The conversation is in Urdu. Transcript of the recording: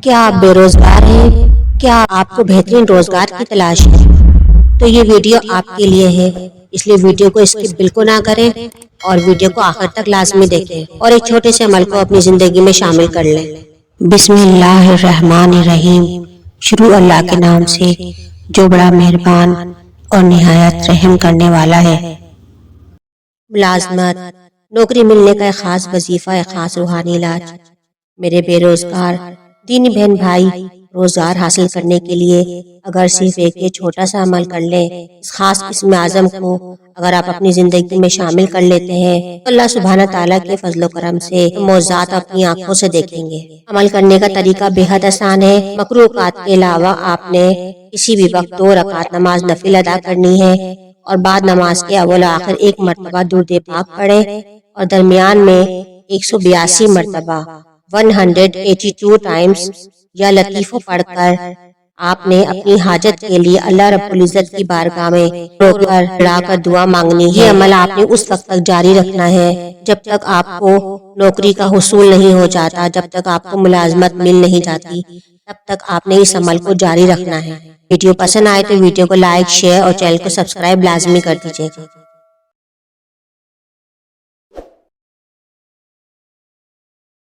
کیا آپ بے روزگار ہیں؟ کیا آپ کو بہترین روزگار کی تلاش ہے؟ تو یہ ویڈیو آپ کے لیے ہے، اس لیے ویڈیو کو اسکپ بالکل نہ کریں اور ویڈیو کو آخر تک لازمی دیکھیں اور ایک چھوٹے سے عمل کو اپنی زندگی میں شامل کر لیں۔ بسم اللہ الرحمن الرحیم۔ شروع اللہ کے نام سے جو بڑا مہربان اور نہایت رحم کرنے والا ہے۔ ملازمت، نوکری ملنے کا ایک خاص وظیفہ، ایک خاص روحانی علاج۔ میرے بے روزگار دینی بہن بھائی، روزگار حاصل کرنے کے لیے اگر صرف ایک یہ چھوٹا سا عمل کر لیں، اس خاص اسم اعظم کو اگر آپ اپنی زندگی میں شامل کر لیتے ہیں تو اللہ سبحانہ تعالیٰ کے فضل و کرم سے معجزات اپنی آنکھوں سے دیکھیں گے۔ عمل کرنے کا طریقہ بے حد آسان ہے۔ مکروہ اوقات کے علاوہ آپ نے کسی بھی وقت 2 رکعت نماز نفل ادا کرنی ہے اور بعد نماز کے اول آخر 1 مرتبہ درود پاک پڑھیں اور درمیان میں 182 مرتبہ 182 ٹائمز یا لطیفہ پڑھ کر آپ نے اپنی حاجت کے لیے اللہ رب العزت کی بارگاہ میں رو کر بڑھا کر دعا مانگنی ہے۔ یہ عمل آپ نے اس وقت تک جاری رکھنا ہے جب تک آپ کو نوکری کا حصول نہیں ہو جاتا، جب تک آپ کو ملازمت مل نہیں جاتی، تب تک آپ نے اس عمل کو جاری رکھنا ہے۔ ویڈیو پسند آئے تو ویڈیو کو لائک، شیئر اور چینل کو سبسکرائب لازمی کر دیجیے گا۔